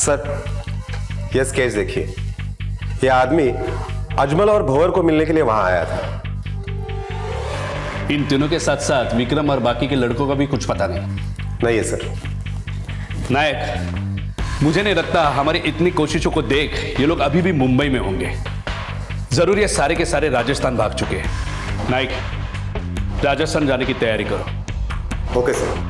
Sir, ये sketch देखिए। ये आदमी अजमल और भंवर को मिलने के लिए वहां आया था। इन तीनों के साथ साथ विक्रम और बाकी के लड़कों का भी कुछ पता नहीं है सर। नायक, मुझे नहीं लगता हमारी इतनी कोशिशों को देख ये लोग अभी भी मुंबई में होंगे। जरूर ये सारे के सारे राजस्थान भाग चुके हैं। नायक, राजस्थान जाने की तैयारी करो। Okay sir.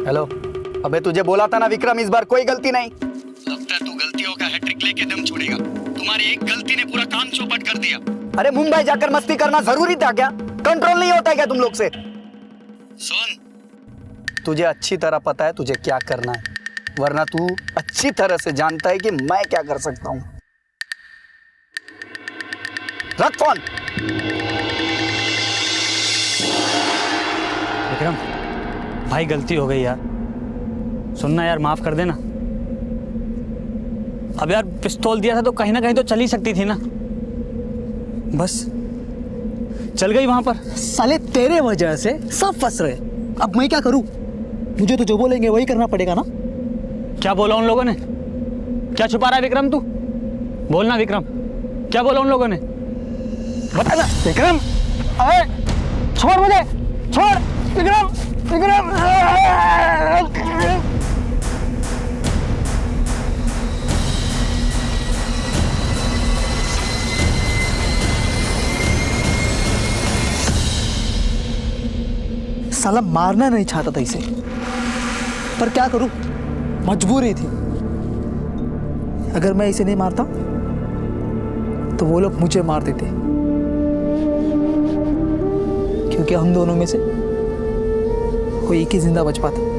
हेलो। अबे तुझे बोला था ना विक्रम, इस बार कोई गलती नहीं। लगता है तू गलतियों का हैट्रिक लेके दम छोड़ेगा। तुम्हारी एक गलती ने पूरा काम चौपट कर दिया। अरे मुंबई जाकर मस्ती करना जरूरी था क्या? कंट्रोल नहीं होता है क्या तुम लोग से? सुन, तुझे अच्छी तरह पता है तुझे क्या करना है, वरना तू अच्छी तरह से जानता है कि मैं क्या कर सकता हूं। रख फोन। विक्रम भाई, गलती हो गई यार। सुनना यार, माफ कर देना। अब यार पिस्तौल दिया था तो कहीं ना कहीं तो चल ही सकती थी ना। बस चल गई वहां पर। साले तेरे वजह से सब फंस रहे। अब मैं क्या करूं? मुझे तो जो बोलेंगे वही करना पड़ेगा ना। क्या बोला उन लोगों ने? क्या छुपा रहा है विक्रम तू? बोलना विक्रम, क्या बोला उन लोगों ने? बता ना विक्रम। अरे छोड़ मुझे, छोड़ विक्रम, विक्रम। साला मारना नहीं चाहता था इसे, पर क्या करूं, मजबूरी थी। अगर मैं इसे नहीं मारता तो वो लोग मुझे मार देते, क्योंकि हम दोनों में से कोई एक ही जिंदा बच पाता।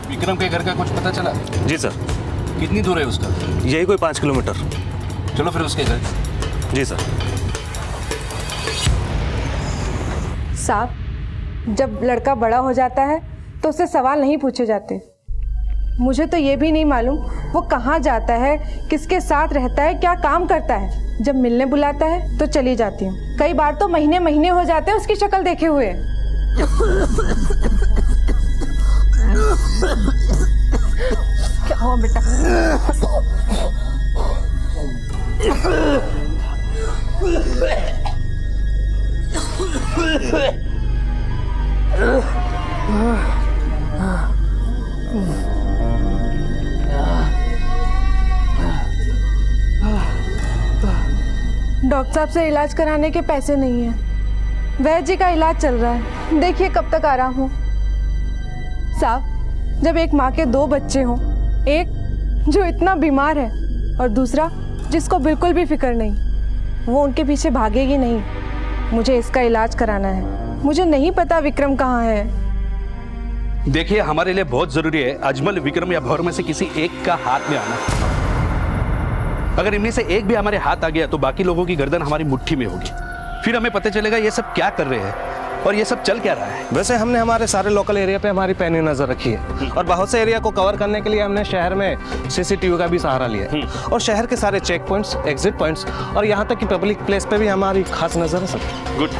विक्रम के घर का कुछ पता चला? जी सर। कितनी दूर है उसका? यही कोई 5 किलोमीटर। चलो फिर उसके घर। जी सर। साहब, जब लड़का बड़ा हो जाता है तो उससे सवाल नहीं पूछे जाते। मुझे तो ये भी नहीं मालूम वो कहाँ जाता है, किसके साथ रहता है, क्या काम करता है। जब मिलने बुलाता है तो चली जाती हूँ। कई बार तो महीने महीने हो जाते हैं उसकी शक्ल देखे हुए। क्या हुआ बेटा? डॉक्टर साहब से इलाज कराने के पैसे नहीं हैं। वैद्य जी का इलाज चल रहा है, देखिए कब तक आराम हो। साहब, जब एक माँ के 2 बच्चे हों, एक जो इतना बीमार है और दूसरा जिसको बिल्कुल भी फिक्र नहीं, वो उनके पीछे भागेगी नहीं। मुझे इसका इलाज कराना है। मुझे नहीं पता विक्रम कहाँ है। देखिए, हमारे लिए बहुत जरूरी है अजमल, विक्रम या भंवर में से किसी एक का हाथ में आना। अगर इनमें से एक भी हमारे हाथ आ गया तो बाकी लोगों की गर्दन हमारी मुट्ठी में होगी। फिर हमें पता चलेगा ये सब क्या कर रहे हैं और ये सब चल क्या रहा है। वैसे हमने हमारे सारे लोकल एरिया पे हमारी पैनी नजर रखी है और बहुत से एरिया को कवर करने के लिए हमने शहर में सीसीटीवी का भी सहारा लिया है और शहर के सारे चेक पॉइंट्स, एग्जिट पॉइंट्स और यहाँ तक कि पब्लिक प्लेस पे भी हमारी खास नजर है सब। गुड।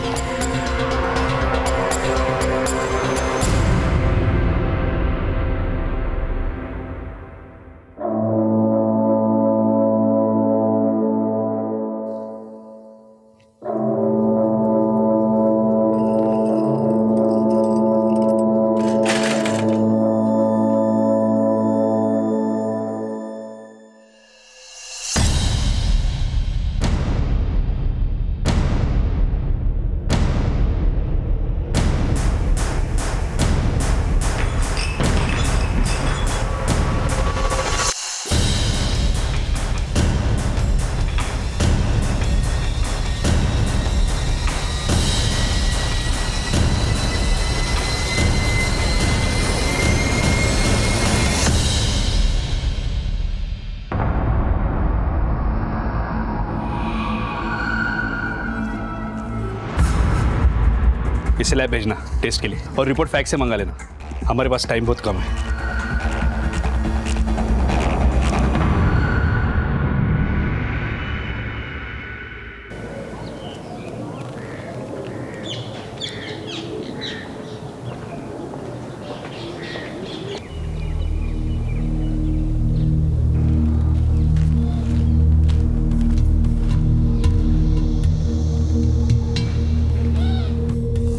इसे लैब भेजना टेस्ट के लिए, और रिपोर्ट फैक्स से मंगा लेना, हमारे पास टाइम बहुत कम है।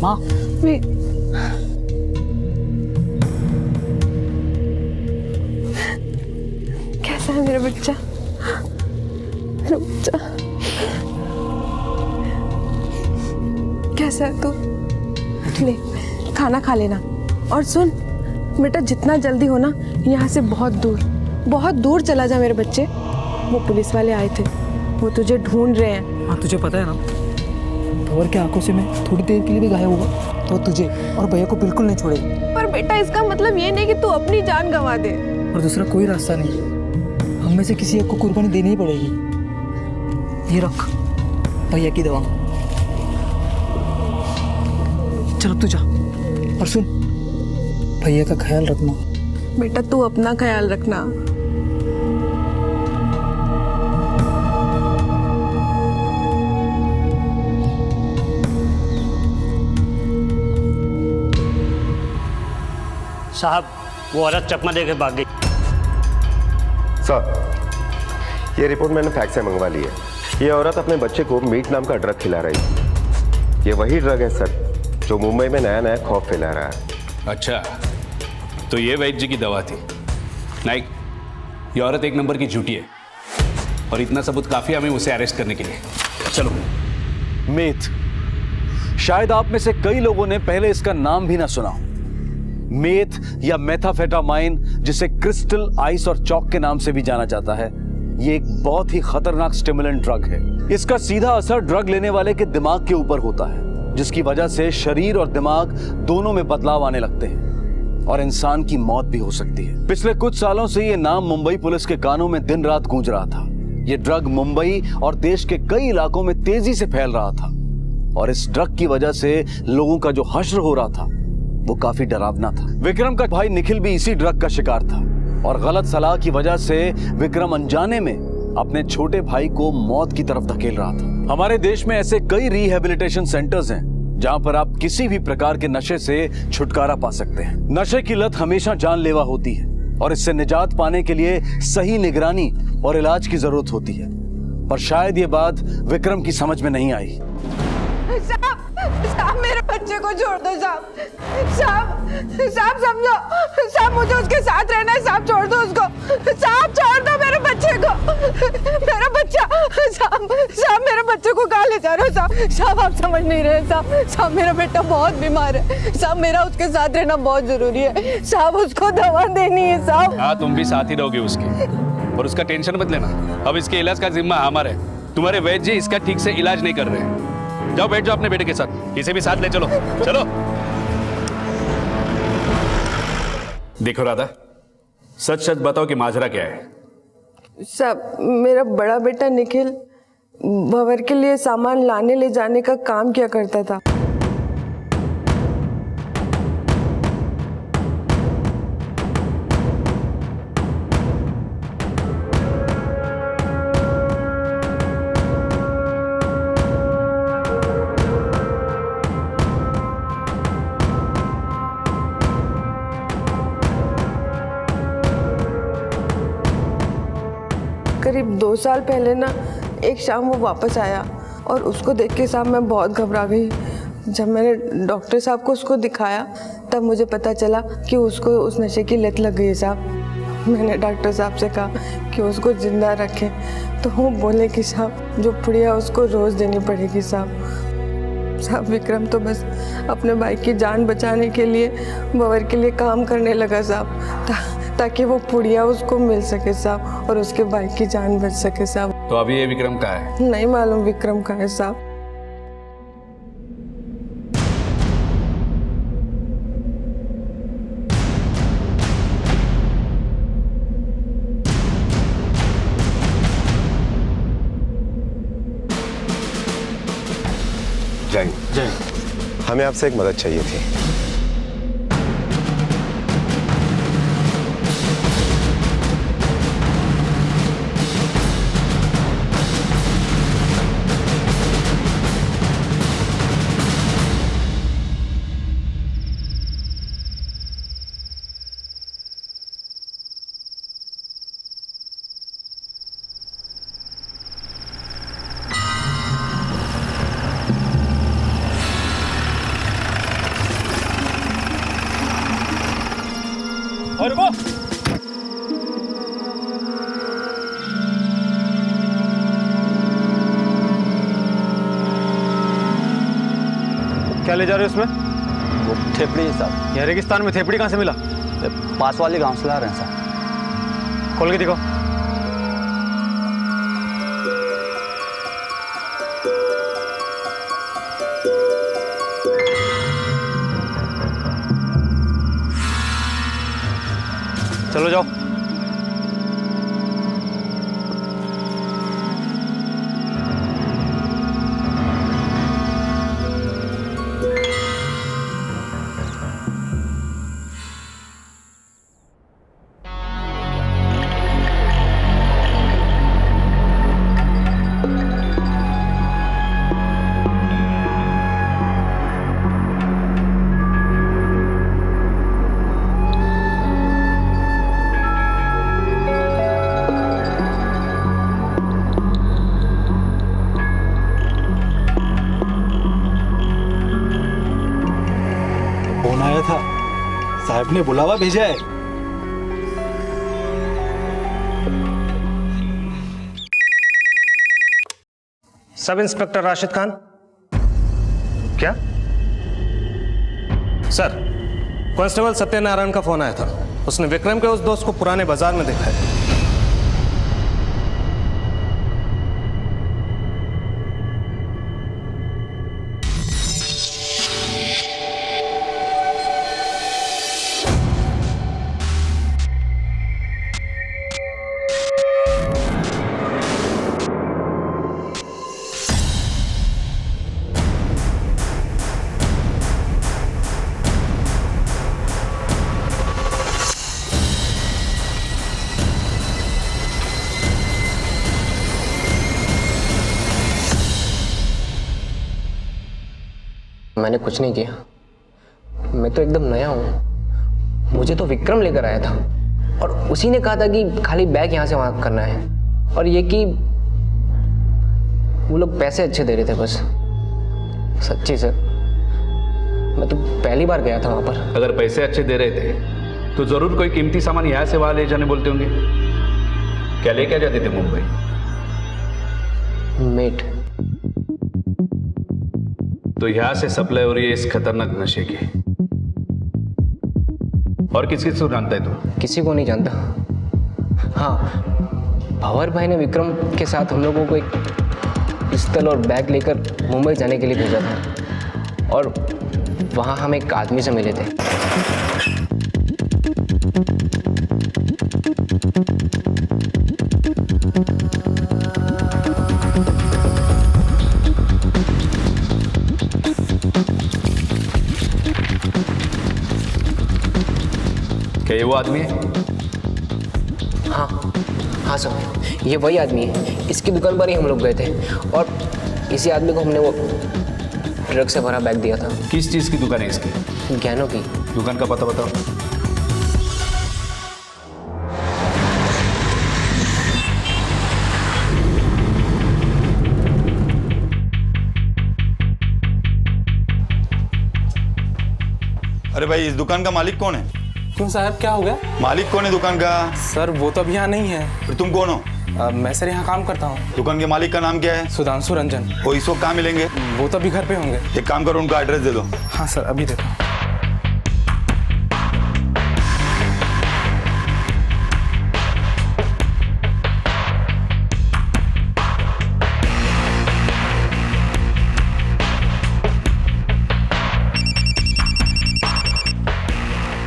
माँ वे कैसा है मेरा बच्चा? मेरा बच्चा कैसा है तू? ले खाना खा लेना। और सुन बेटा, जितना जल्दी हो ना यहाँ से बहुत दूर चला जा मेरे बच्चे। वो पुलिस वाले आए थे, वो तुझे ढूंढ रहे हैं। हाँ तुझे पता है ना, भंवर के आंखों से मैं थोड़ी देर के लिए भी गायब हुआ तो तुझे और भैया को बिल्कुल नहीं छोड़ेगा। पर बेटा इसका मतलब ये नहीं कि तू अपनी जान गंवा दे। और दूसरा कोई रास्ता नहीं, हम में से किसी एक को कुर्बानी देनी ही पड़ेगी। ये रख भैया की दवा, चल तू जा। और सुन, भैया का ख्याल रखना। बेटा तू अपना ख्याल रखना। साहब, वो औरत चकमा देके भाग गई। सर, ये रिपोर्ट मैंने फैक्स से मंगवा ली है। ये औरत अपने बच्चे को मीट नाम का ड्रग खिला रही है। ये वही ड्रग है सर जो मुंबई में नया नया खौफ फैला रहा है। अच्छा, तो ये वैद्य जी की दवा थी। नाइक, ये औरत एक नंबर की झूठी है, और इतना सबूत काफी हमें उसे अरेस्ट करने के लिए। चलो। मेथ, शायद आप में से कई लोगों ने पहले इसका नाम भी ना सुना हो। मेथ या मेथाफेटामाइन, जिसे क्रिस्टल, आइस और चौक के नाम से भी जाना जाता है, ये एक बहुत ही खतरनाक स्टिमुलेंट ड्रग है। इसका सीधा असर ड्रग लेने वाले के दिमाग के ऊपर होता है, जिसकी वजह से शरीर और दिमाग दोनों में बदलाव आने लगते हैं और इंसान की मौत भी हो सकती है। पिछले कुछ सालों से ये नाम मुंबई पुलिस के कानों में दिन रात गूंज रहा था। ये ड्रग मुंबई और देश के कई इलाकों में तेजी से फैल रहा था, और इस ड्रग की वजह से लोगों का जो हश्र हो रहा था वो काफी डरावना था। विक्रम का भाई निखिल भी इसी ड्रग का शिकार था, और गलत सलाह की वजह से विक्रम अनजाने में अपने छोटे भाई को मौत की तरफ धकेल रहा था। हमारे देश में ऐसे कई रिहैबिलिटेशन सेंटर्स हैं जहां पर आप किसी भी प्रकार के नशे से छुटकारा पा सकते हैं। नशे की लत हमेशा जानलेवा होती है, और इससे निजात पाने के लिए सही निगरानी और इलाज की जरूरत होती है। पर शायद ये बात विक्रम की समझ में नहीं आई। साहब, मेरे बच्चे को छोड़ दो साहब। साहब समझो साहब, मुझे उसके साथ रहना है साहब, छोड़ दो उसको साहब, छोड़ दो मेरे बच्चे को। मेरा बच्चा साहब मेरे बच्चे को कहाँ ले जा रहे हो साहब? आप समझ नहीं रहे साहब, मेरा बेटा बहुत बीमार है साहब, मेरा उसके साथ रहना बहुत जरूरी है साहब, उसको दवा देनी है साहब। हाँ, तुम भी साथ ही रहोगे उसके, और उसका टेंशन मत लेना। अब इसके इलाज का जिम्मा हमारा है। तुम्हारे वैद्य जी इसका ठीक से इलाज नहीं कर रहे हैं। जाओ बैठ जाओ अपने बेटे के साथ, इसे भी साथ ले चलो। चलो। देखो राधा, सच सच बताओ कि माजरा क्या है? साहब, मेरा बड़ा बेटा निखिल भंवर के लिए सामान लाने ले जाने का काम किया करता था। करीब 2 साल पहले ना एक शाम वो वापस आया, और उसको देख के साहब मैं बहुत घबरा गई। जब मैंने डॉक्टर साहब को उसको दिखाया तब मुझे पता चला कि उसको उस नशे की लत लग गई है साहब। मैंने डॉक्टर साहब से कहा कि उसको जिंदा रखें, तो वो बोले कि साहब जो पुड़िया उसको रोज़ देनी पड़ेगी साहब। विक्रम तो बस अपने भाई की जान बचाने के लिए भंवर के लिए काम करने लगा साहब, ताकि वो पुड़िया उसको मिल सके साहब, और उसके भाई की जान बच सके साहब। तो अभी ये विक्रम कहाँ है? नहीं मालूम विक्रम कहाँ है साहब। जय जय हमें आपसे एक मदद चाहिए थी। और रुको। क्या ले जा रहे हो इसमें? वो थेपड़ी साहब, यहाँ रेगिस्तान में थेपड़ी कहाँ से मिला? पास वाले गांव से ला रहे हैं साहब। खोल के दिखाओ। चलो जाओ। फोन आया था, साहब ने बुलावा भेजा है। Sub inspector Rashid Khan. क्या सर? कांस्टेबल सत्यनारायण का फोन आया था। उसने विक्रम के उस दोस्त को पुराने बाजार में देखा है। मैंने कुछ नहीं किया, मैं तो एकदम नया हूँ। मुझे तो विक्रम लेकर आया था और उसी ने कहा था कि खाली बैग यहाँ से वहाँ करना है, और ये कि वो लोग पैसे अच्छे दे रहे थे बस। सच्ची सर, मैं तो पहली बार गया था वहाँ पर। अगर पैसे अच्छे दे रहे थे तो जरूर कोई कीमती सामान यहाँ से वहाँ ले जाने बोलते होंगे। क्या लेके जाते थे मुंबई? मेट। तो यहाँ से सप्लाई हो रही है इस खतरनाक नशे की। और किस किस को जानता है तू? किसी को नहीं जानता। हाँ, भंवर भाई ने विक्रम के साथ हम लोगों को एक पिस्तौल और बैग लेकर मुंबई जाने के लिए भेजा था, और वहाँ हम एक आदमी से मिले थे। क्या ये वो आदमी है? हाँ सर, ये वही आदमी है। इसकी दुकान पर ही हम लोग गए थे और इसी आदमी को हमने वो ड्रग से भरा बैग दिया था। किस चीज़ की दुकान है इसकी? गहनों की। दुकान का पता बताओ। अरे भाई, इस दुकान का मालिक कौन है? क्यों साहब, क्या हो गया? मालिक कौन है दुकान का? सर वो तो अभी यहाँ नहीं है। फिर तुम कौन हो? मैं सर यहाँ काम करता हूँ। दुकान के मालिक का नाम क्या है? सुधांशु रंजन। वो इस वक्त कहाँ मिलेंगे? वो तो अभी घर पे होंगे। एक काम करो, उनका एड्रेस दे दो। हाँ सर, अभी देता हूँ।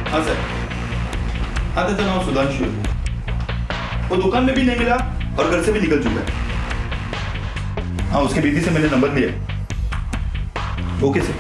हाँ सर, हाँ तो नाम सुधांशु है। वो दुकान में भी नहीं मिला और घर से भी निकल चुका है। हाँ, उसके बीवी से मैंने नंबर लिया। Okay sir.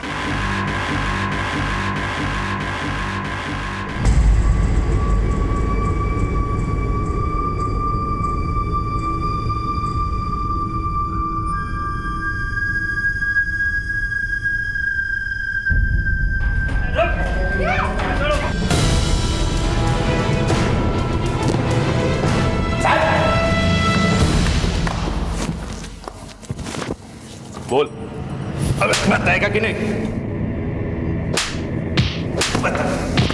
बोल, अब बताएगा कि नहीं?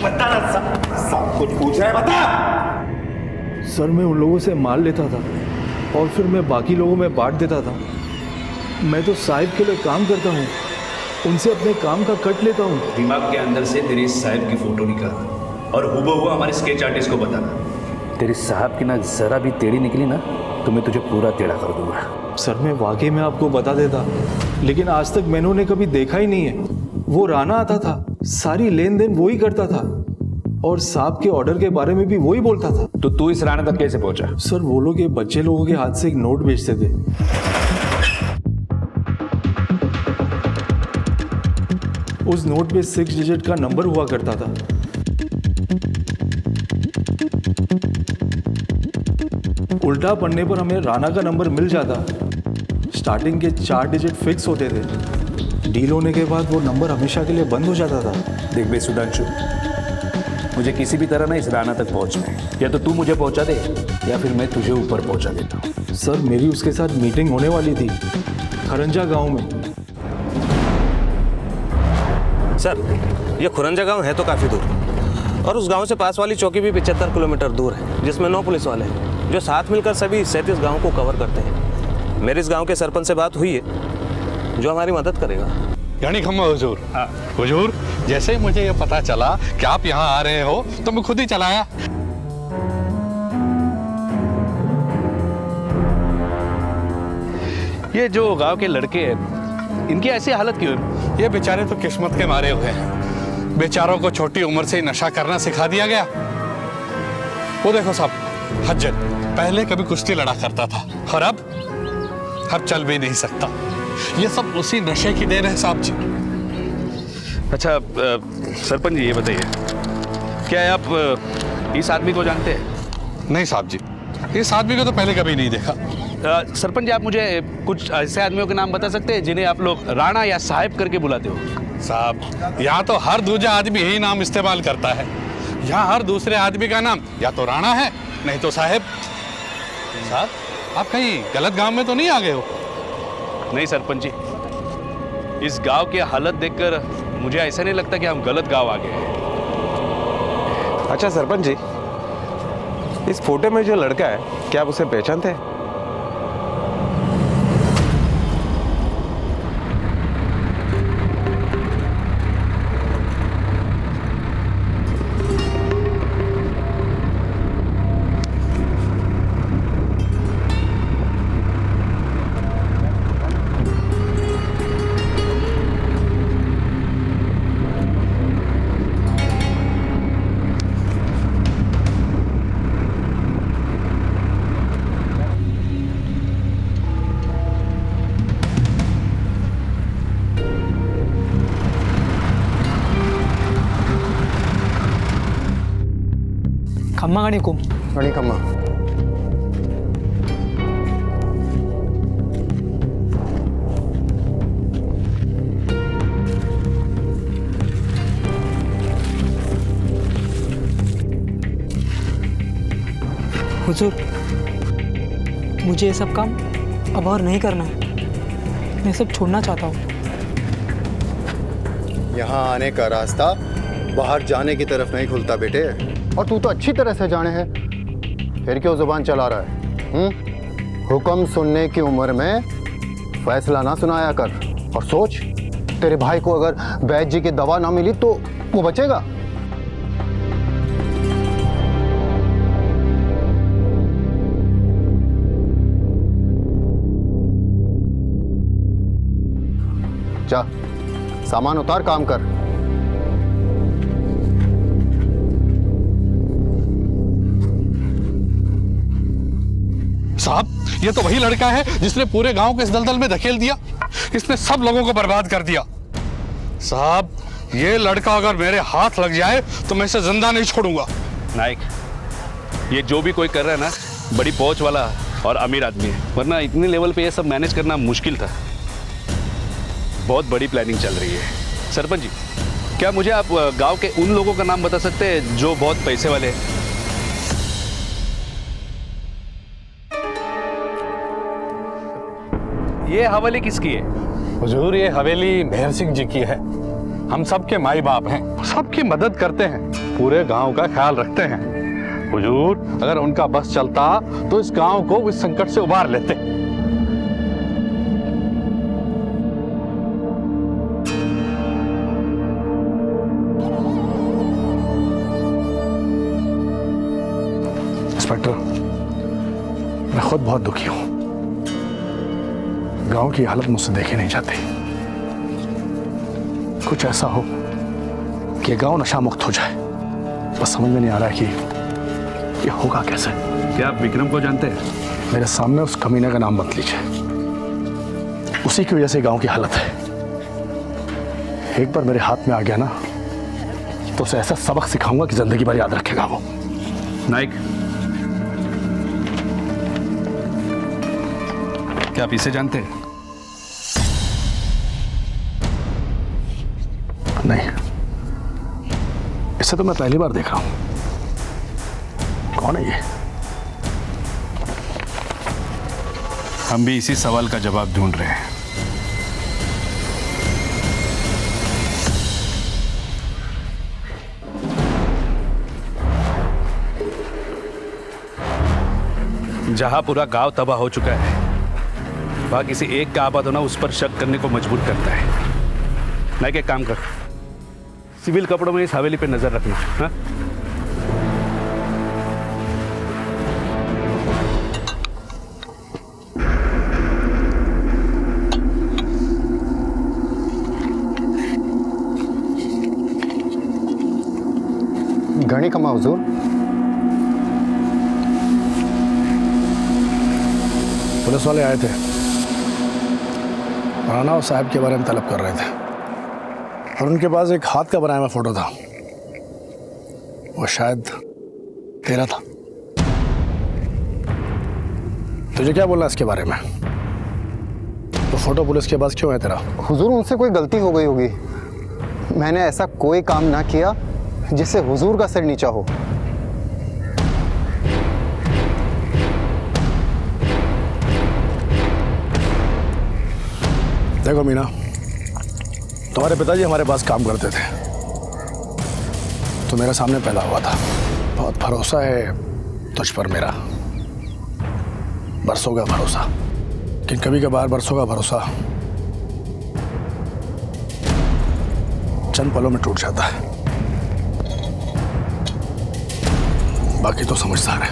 बता ना, सब कुछ पूछ रहा है, बता। सर मैं उन लोगों से माल लेता था और फिर मैं बाकी लोगों में बांट देता था। मैं तो साहिब के लिए काम करता हूँ, उनसे अपने काम का कट लेता हूँ। दिमाग के अंदर से तेरी साहिब की फोटो निकाल और हुबहू हमारे स्केच आर्टिस्ट को बताना। तेरी साहब की ना जरा भी टेढ़ी निकली ना तो मैं तुझे पूरा टेढ़ा कर दूंगा। सर मैं वाकई में आपको बता देता, लेकिन आज तक मैंने उन्हें कभी देखा ही नहीं है। वो राना आता था, सारी लेन देन वो ही करता था और साहब के ऑर्डर के बारे में भी वो ही बोलता था। तो तू इस राना तक कैसे पहुंचा? सर वो लोग ये बच्चे लोगों के हाथ से एक नोट बेचते थे। उस नोट पे 6 डिजिट का नंबर हुआ करता था। उल्टा पढ़ने पर हमें राना का नंबर मिल जाता। स्टार्टिंग के 4 डिजिट फिक्स होते थे, डील होने के बाद वो नंबर हमेशा के लिए बंद हो जाता था। देख बे सुधांशु, मुझे किसी भी तरह ना इस राना तक पहुंचना है। या तो तू मुझे पहुंचा दे या फिर मैं तुझे ऊपर पहुंचा देता हूँ। सर मेरी उसके साथ मीटिंग होने वाली थी खरंजा गांव में। सर ये खुरंजा गांव है तो काफ़ी दूर, और उस गांव से पास वाली चौकी भी 75 किलोमीटर दूर है, जिसमें 9 पुलिस वाले हैं जो साथ मिलकर सभी 37 गाँव को कवर करते हैं। मेरी इस गांव के सरपंच से बात हुई है जो हमारी मदद करेगा। यानी खम्मा हुजूर। हुजूर, जैसे ही मुझे ये पता चला कि आप यहाँ आ रहे हो तो मैं खुद ही चला आया। ये जो गांव के लड़के हैं, इनकी ऐसी हालत क्यों है? ये बेचारे तो किस्मत के मारे हुए हैं। बेचारों को छोटी उम्र से ही नशा करना सिखा दिया गया। वो देखो साहब, हज्जत पहले कभी कुश्ती लड़ा करता था और अब चल भी नहीं सकता। ये सब उसी नशे की देन है साहब जी। अच्छा सरपंच जी ये बताइए, क्या आप इस आदमी को जानते हैं? नहीं साहब जी, इस आदमी को तो पहले कभी नहीं देखा। सरपंच जी आप मुझे कुछ ऐसे आदमियों के नाम बता सकते हैं जिन्हें आप लोग राणा या साहिब करके बुलाते हो? साहब यहाँ तो हर दूसरा आदमी यही नाम इस्तेमाल करता है। यहाँ हर दूसरे आदमी का नाम या तो राणा है नहीं तो साहिब। साहब आप कहीं गलत गांव में तो नहीं आ गए हो? नहीं सरपंच जी, इस गांव की हालत देखकर मुझे ऐसा नहीं लगता कि हम गलत गांव आ गए हैं। अच्छा सरपंच जी, इस फोटो में जो लड़का है क्या आप उसे पहचानते हैं? खम्मा गणी कुम गणी खम्मा। हुजूर, मुझे ये सब काम अब और नहीं करना है। मैं सब छोड़ना चाहता हूँ। यहाँ आने का रास्ता बाहर जाने की तरफ नहीं खुलता बेटे, और तू तो अच्छी तरह से जाने है, फिर क्यों जुबान चला रहा है? हुक्म सुनने की उम्र में फैसला ना सुनाया कर, और सोच तेरे भाई को अगर वैद्य जी की दवा ना मिली तो वो बचेगा? जा सामान उतार, काम कर। साहब ये तो वही लड़का है जिसने पूरे गांव को इस दलदल में धकेल दिया। इसने सब लोगों को बर्बाद कर दिया। साहब ये लड़का अगर मेरे हाथ लग जाए तो मैं इसे जिंदा नहीं छोड़ूंगा। नायक, ये जो भी कोई कर रहा है ना, बड़ी पहुंच वाला और अमीर आदमी है, वरना इतने लेवल पे ये सब मैनेज करना मुश्किल था। बहुत बड़ी प्लानिंग चल रही है। सरपंच जी, क्या मुझे आप गांव के उन लोगों का नाम बता सकते हैं जो बहुत पैसे वाले हैं? ये हवेली किसकी है? हुजूर ये हवेली मेहर सिंह जी की है। हम सबके माई बाप हैं, सबकी मदद करते हैं, पूरे गांव का ख्याल रखते हैं। हुजूर अगर उनका बस चलता तो इस गांव को इस संकट से उबार लेते। इंस्पेक्टर, मैं खुद बहुत दुखी हूं। गांव की हालत मुझसे देखी नहीं जाती। कुछ ऐसा हो कि गांव नशा मुक्त हो जाए, बस समझ में नहीं आ रहा है कि ये होगा कैसे। क्या आप विक्रम को जानते हैं? मेरे सामने उस कमीने का नाम मत लीजिए, उसी की वजह से गांव की हालत है। एक बार मेरे हाथ में आ गया ना तो उसे ऐसा सबक सिखाऊंगा कि जिंदगी भर याद रखेगा वो। नाइक, क्या आप इसे जानते हैं? नहीं, इसे तो मैं पहली बार देख रहा हूं। कौन है ये? हम भी इसी सवाल का जवाब ढूंढ रहे हैं। जहां पूरा गांव तबाह हो चुका है, वहां किसी एक का आबाद होना उस पर शक करने को मजबूर करता है। नाइक, एक काम कर, सिविल कपड़ों में इस हवेली पे नजर रखना। हाँ? घड़ी कमा हुजूर। पुलिस वाले आए थे, राणा और साहब के बारे में तलब कर रहे थे और उनके पास एक हाथ का बनाया हुआ फोटो था। वो शायद तेरा था। तुझे क्या बोलना है इसके बारे में? तो फोटो पुलिस के पास क्यों है तेरा? हुजूर, उनसे कोई गलती हो गई होगी। मैंने ऐसा कोई काम ना किया जिससे हुजूर का सिर नीचा हो। देखो मीना, तुम्हारे पिताजी हमारे पास काम करते थे तो मेरे सामने पैदा हुआ था। बहुत भरोसा है तुझ पर मेरा, बरसों का भरोसा। लेकिन कभी कभार बरसों का भरोसा चंद पलों में टूट जाता है। बाकी तो समझदार है।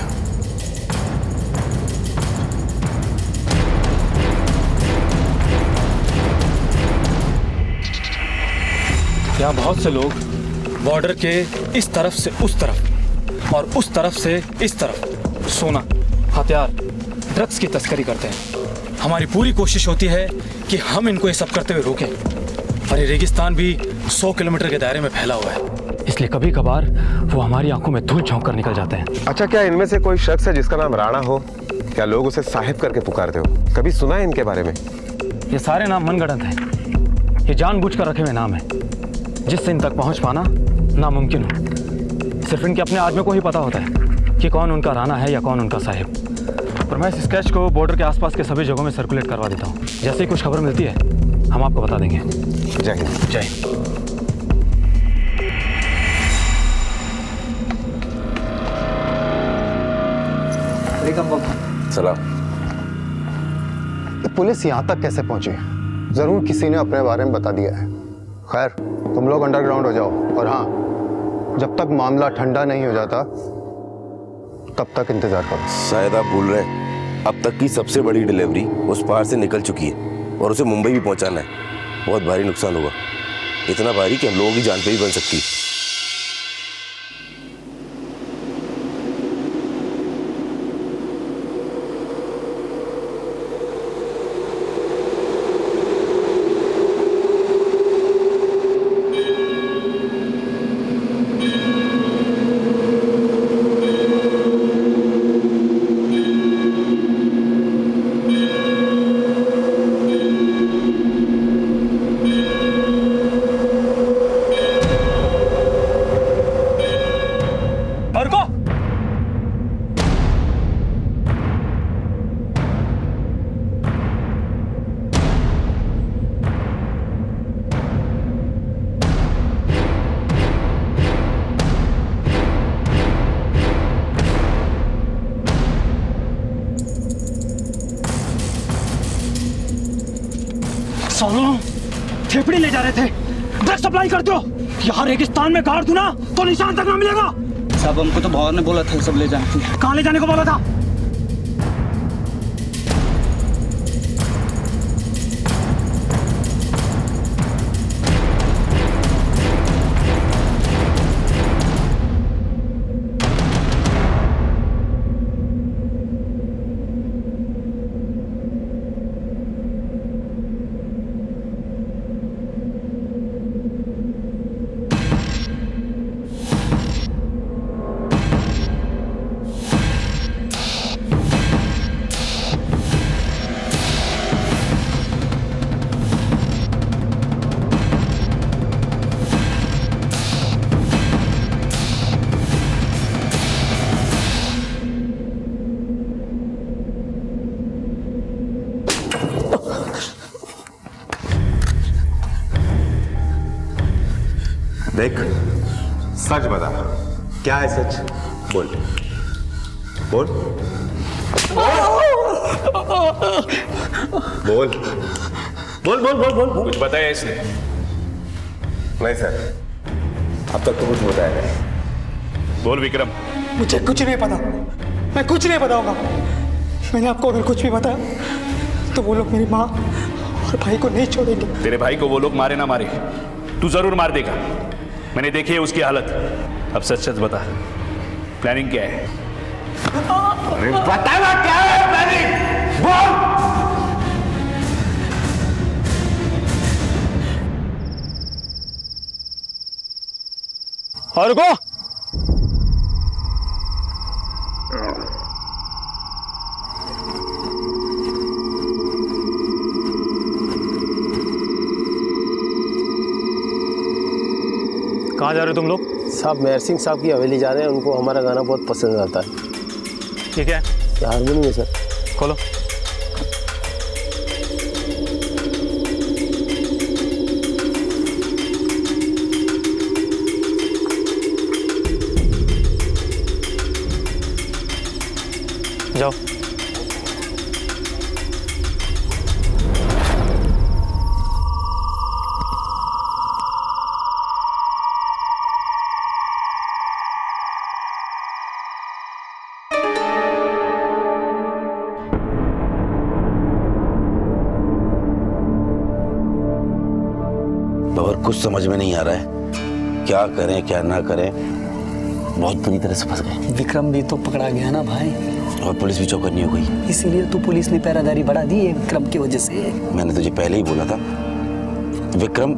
यहाँ बहुत से लोग बॉर्डर के इस तरफ से उस तरफ और उस तरफ से इस तरफ सोना, हथियार, ड्रग्स की तस्करी करते हैं। हमारी पूरी कोशिश होती है कि हम इनको ये सब करते हुए रोकें, और ये रेगिस्तान भी 100 किलोमीटर के दायरे में फैला हुआ है, इसलिए कभी कभार वो हमारी आंखों में धूल झोंक कर निकल जाते हैं। अच्छा, क्या इनमें से कोई शख्स है जिसका नाम राणा हो? क्या लोग उसे साहिब करके पुकारते हो? कभी सुना है इनके बारे में? ये सारे नाम मनगढ़ंत हैं। ये जानबूझकर रखे हुए नाम हैं जिससे इन तक पहुंच पाना नामुमकिन हो। सिर्फ इनके अपने आदमी को ही पता होता है कि कौन उनका राणा है या कौन उनका साहिब। और मैं इस स्केच को बॉर्डर के आसपास के सभी जगहों में सर्कुलेट करवा देता हूँ। जैसे ही कुछ खबर मिलती है हम आपको बता देंगे। जय हिंद। जय हिंद। सलाम। पुलिस यहाँ तक कैसे पहुंची? जरूर किसी ने अपने बारे में बता दिया है। खैर, तुम लोग अंडरग्राउंड हो जाओ, और हाँ, जब तक मामला ठंडा नहीं हो जाता तब तक इंतजार करो। शायद आप भूल रहे हैं, अब तक की सबसे बड़ी डिलीवरी उस पार से निकल चुकी है और उसे मुंबई भी पहुंचाना है। बहुत भारी नुकसान होगा, इतना भारी कि हम लोगों की जान पे भी बन सकती है। सालों थेपड़ी ले जा रहे थे, ड्रग सप्लाई करते हो। यहाँ रेगिस्तान में गाड़ दूं ना तो निशान तक ना मिलेगा। साहब हमको तो भवन ने बोला था सब ले जाने के लिए। कहाँ ले जाने को बोला था? देख, सच बता, क्या है सच? बोल बोल बोल बोल बोल बोल बोल। कुछ बताया इसने? नहीं सर, अब तक तो कुछ बताया नहीं। बोल विक्रम। मुझे कुछ नहीं पता, मैं कुछ नहीं बताऊंगा। मैंने आपको अगर कुछ भी बताया तो वो लोग मेरी माँ और भाई को नहीं छोड़ेंगे। तेरे भाई को वो लोग मारे ना मारे, तू जरूर मार देगा। मैंने देखी है उसकी हालत। अब सच सच बता, प्लानिंग क्या है? अरे बता ना, क्या है प्लानिंग? बोल। और को कहाँ जा रहे हो तुम लोग? साहब मेहर सिंह साहब की हवेली जा रहे हैं, उनको हमारा गाना बहुत पसंद आता है। ठीक है, हारमोनियम है सर। खोलो। जाओ। कुछ समझ में नहीं आ रहा है, क्या करें क्या ना करें। बहुत बुरी तरह से फंस गए। विक्रम भी तो पकड़ा गया ना भाई, और पुलिस भी चौकन्नी हो गई। इसीलिए तो पुलिस ने पहरादारी बढ़ा दी है विक्रम की वजह से। मैंने तुझे पहले ही बोला था, विक्रम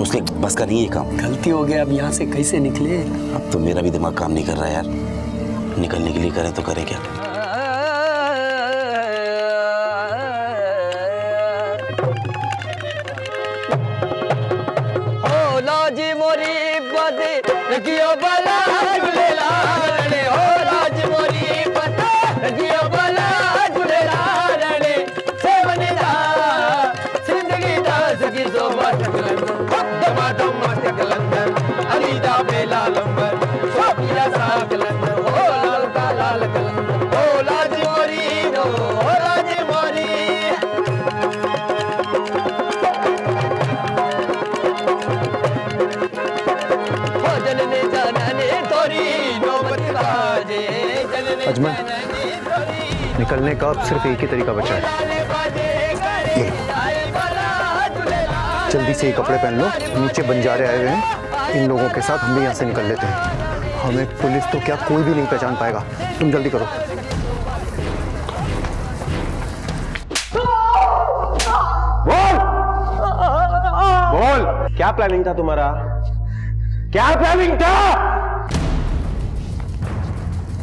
उसके बस का नहीं है काम। गलती हो गया, अब यहाँ से कैसे निकले? अब तो मेरा भी दिमाग काम नहीं कर रहा है यार, निकलने के लिए करें तो करें क्या। लाजी मोरी बद रखियो बला झूलेला रणे, हो लाज मोरी बद रखियो बला झूलेला रणे। सेवने दा जिंदगी दा सगी सो मटकलन, दमा दम मटकलन, अली दा बेला लंबर, शोकिया साकलन, हो लाल का लाल कलन, हो लाज मोरी नो, हो लाज मोरी। अजमल, निकलने का अब सिर्फ एक ही तरीका बचा है, ये जल्दी से ये कपड़े पहन लो, नीचे बंजारे आए हुए हैं, इन लोगों के साथ हम भी यहाँ से निकल लेते हैं। हमें पुलिस तो क्या कोई भी नहीं पहचान पाएगा, तुम जल्दी करो। बोल बोल, क्या प्लानिंग था तुम्हारा? क्या प्लानिंग था?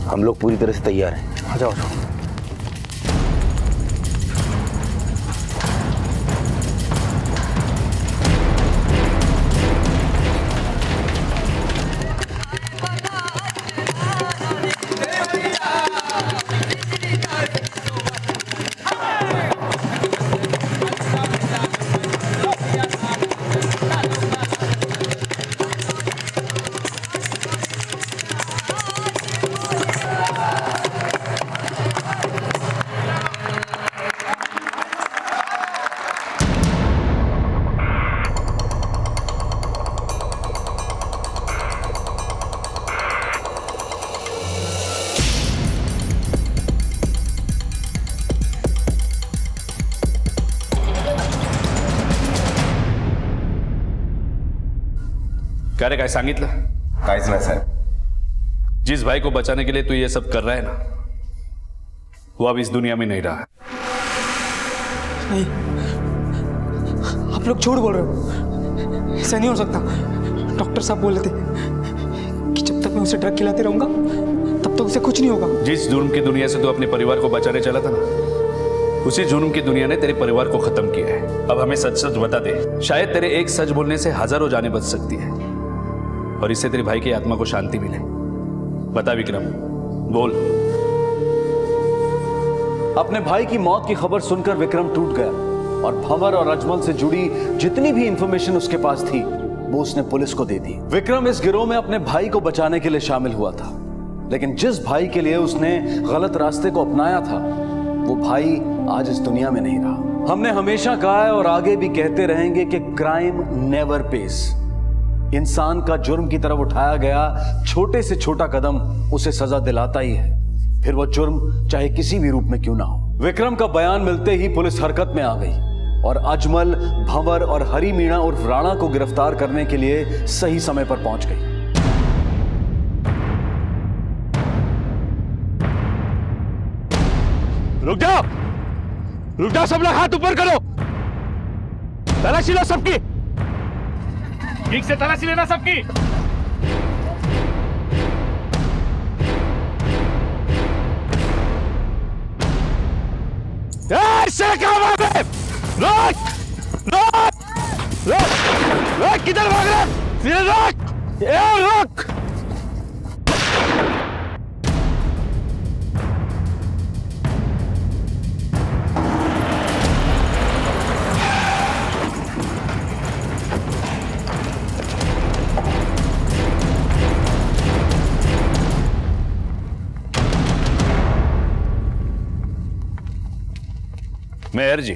हम लोग पूरी तरह से तैयार हैं। आ जाओ, आ जाओ। काय रे, काय सांगितलं? काहीच नाही साहेब. जिस भाई को बचाने के लिए तू ये सब कर रहा है ना, वो अब इस दुनिया में नहीं रहा. नहीं, आप लोग झूठ बोल रहे हो. ऐसा नहीं हो सकता. डॉक्टर साहब बोल रहे थे कि जब तक मैं उसे ड्रग खिलाते रहूंगा तब तक उसे कुछ नहीं होगा. जिस जुर्म की दुनिया से तू अपने परिवार को बचाने चला था ना, उसी जुर्म की दुनिया ने तेरे परिवार को खत्म किया है. अब हमें सच सच बता दे. शायद तेरे एक सच बोलने से हजारों जानें बच सकती है और इससे तेरे भाई की आत्मा को शांति मिले. बता विक्रम, बोल. अपने भाई की मौत की खबर सुनकर विक्रम टूट गया और भंवर और अजमल से जुड़ी जितनी भी इंफॉर्मेशन उसके पास थी वो उसने पुलिस को दे दी. विक्रम इस गिरोह में अपने भाई को बचाने के लिए शामिल हुआ था, लेकिन जिस भाई के लिए उसने गलत रास्ते को अपनाया था वो भाई आज इस दुनिया में नहीं रहा. हमने हमेशा कहा है और आगे भी कहते रहेंगे कि क्राइम नेवर पेस. इंसान का जुर्म की तरफ उठाया गया छोटे से छोटा कदम उसे सजा दिलाता ही है, फिर वो जुर्म चाहे किसी भी रूप में क्यों ना हो. विक्रम का बयान मिलते ही पुलिस हरकत में आ गई और अजमल, भंवर और हरी मीणा उर्फ राणा को गिरफ्तार करने के लिए सही समय पर पहुंच गई. रुक जाओ, रुक जाओ सब लोग. हाथ ऊपर करो. तलाशी लो सबकी. ठीक से तलाशी लेना सबकी. किधर भाग रहे? रोक. मेहर जी,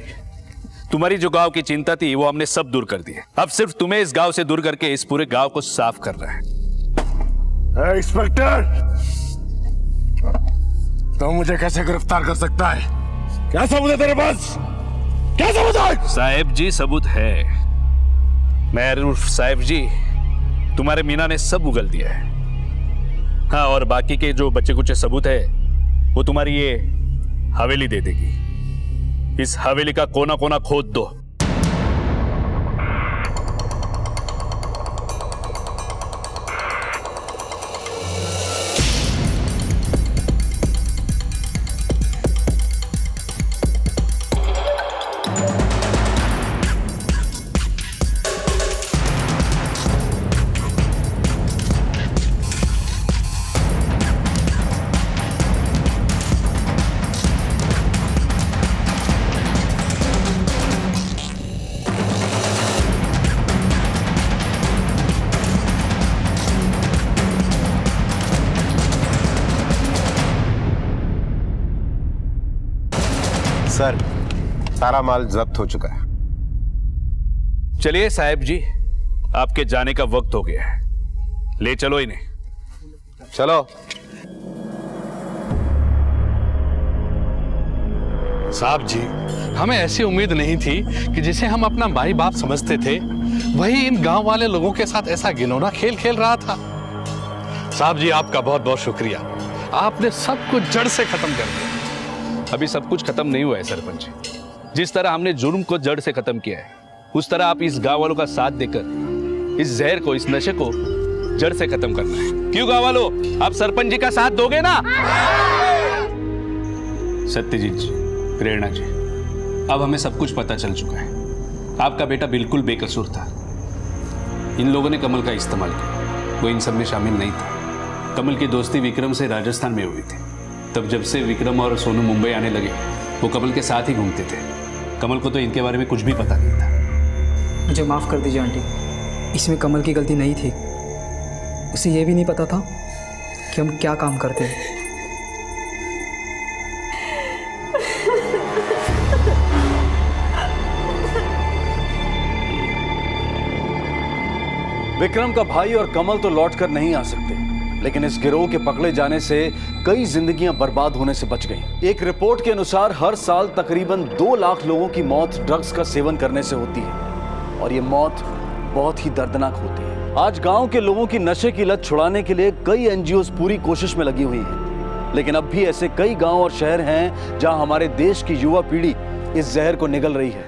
तुम्हारी जो गांव की चिंता थी वो हमने सब दूर कर दी है. अब सिर्फ तुम्हें इस गांव से दूर करके इस पूरे गांव को साफ करना है. इंस्पेक्टर, तो मुझे कैसे गिरफ्तार कर सकता है? क्या सबूत है तेरे पास? क्या सबूत है? साहेब जी, सबूत है. मेहर उर्फ साहेब जी, तुम्हारे मीना ने सब उगल दिया है. हाँ, और बाकी के जो बच्चे कुछ सबूत है वो तुम्हारी ये हवेली दे देगी. इस हवेली का कोना कोना खोद दो. सर, सारा माल जब्त हो चुका है. चलिए साहब जी, आपके जाने का वक्त हो गया है. ले चलो इन्हें. चलो. साहब जी, हमें ऐसी उम्मीद नहीं थी कि जिसे हम अपना भाई बाप समझते थे वही इन गांव वाले लोगों के साथ ऐसा घिनौना खेल खेल रहा था. साहब जी, आपका बहुत बहुत शुक्रिया. आपने सब कुछ जड़ से खत्म कर दिया. अभी सब कुछ खत्म नहीं हुआ है सरपंच जी. जिस तरह हमने जुर्म को जड़ से खत्म किया है, उस तरह आप इस गांव वालों का साथ देकर इस जहर को, इस नशे को जड़ से खत्म करना है. क्यों गांव वालों, आप सरपंच जी का साथ दोगे ना? सत्यजीत जी, प्रेरणा जी, अब हमें सब कुछ पता चल चुका है. आपका बेटा बिल्कुल बेकसूर था. इन लोगों ने कमल का इस्तेमाल किया. वो इन सब में शामिल नहीं था. कमल की दोस्ती विक्रम से राजस्थान में हुई थी. तब जब से विक्रम और सोनू मुंबई आने लगे, वो कमल के साथ ही घूमते थे. कमल को तो इनके बारे में कुछ भी पता नहीं था. मुझे माफ़ कर दीजिए आंटी, इसमें कमल की गलती नहीं थी. उसे ये भी नहीं पता था कि हम क्या काम करते हैं. विक्रम का भाई और कमल तो लौटकर नहीं आ सकते, लेकिन इस गिरोह के पकड़े जाने से कई जिंदगियां बर्बाद होने से बच गईं। एक रिपोर्ट के अनुसार हर साल तकरीबन 2 लाख लोगों की मौत ड्रग्स का सेवन करने से होती है और ये मौत बहुत ही दर्दनाक होती है। आज गांव के लोगों की नशे की लत छुड़ाने के लिए कई एनजीओज पूरी कोशिश में लगी हुई हैं, लेकिन अब भी ऐसे कई गांव और शहर हैं जहां हमारे देश की युवा पीढ़ी इस जहर को निगल रही है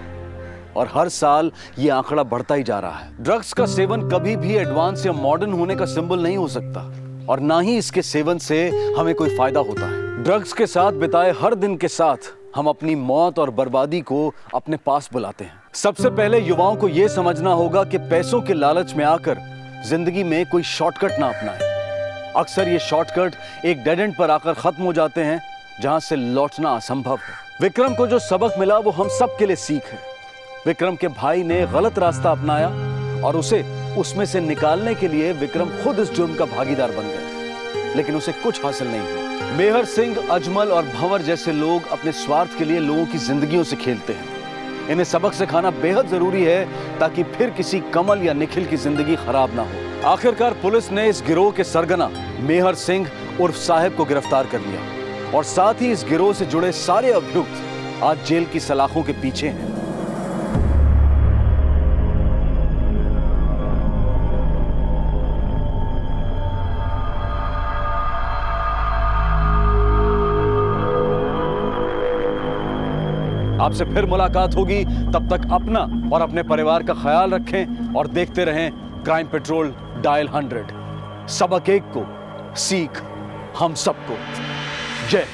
और हर साल ये आंकड़ा बढ़ता ही जा रहा है। ड्रग्स का सेवन कभी भी एडवांस या मॉडर्न होने का सिंबल नहीं हो सकता और ना ही इसके सेवन से हमें कोई फायदा होता है। ड्रग्स के साथ बिताए हर दिन के साथ हम अपनी मौत और बर्बादी को अपने पास बुलाते हैं। सबसे पहले युवाओं को यह समझना होगा कि पैसों के लालच में आकर जिंदगी में कोई शॉर्टकट ना अपनाएं। अक्सर ये शॉर्टकट एक डेड एंड पर आकर खत्म हो जाते हैं जहां से लौटना असंभव है। विक्रम को जो सबक मिला वो हम सब के लिए सीख है। विक्रम के भाई ने गलत रास्ता अपनाया और उसे उसमें से निकालने के लिए विक्रम खुद इस जुर्म का भागीदार बन गए, लेकिन उसे कुछ हासिल नहीं हुआ। मेहर सिंह, अजमल और भंवर जैसे लोग अपने स्वार्थ के लिए लोगों की जिंदगियों से खेलते हैं। इन्हें सबक सिखाना बेहद जरूरी है ताकि फिर किसी कमल या निखिल की जिंदगी खराब ना हो। आखिरकार पुलिस ने इस गिरोह के सरगना मेहर सिंह उर्फ साहिब को गिरफ्तार कर लिया और साथ ही इस गिरोह से जुड़े सारे अभियुक्त आज जेल की सलाखों के पीछे हैं। आपसे फिर मुलाकात होगी, तब तक अपना और अपने परिवार का ख्याल रखें और देखते रहें क्राइम पेट्रोल डायल 100। सबक एक को, सीख हम सबको। जय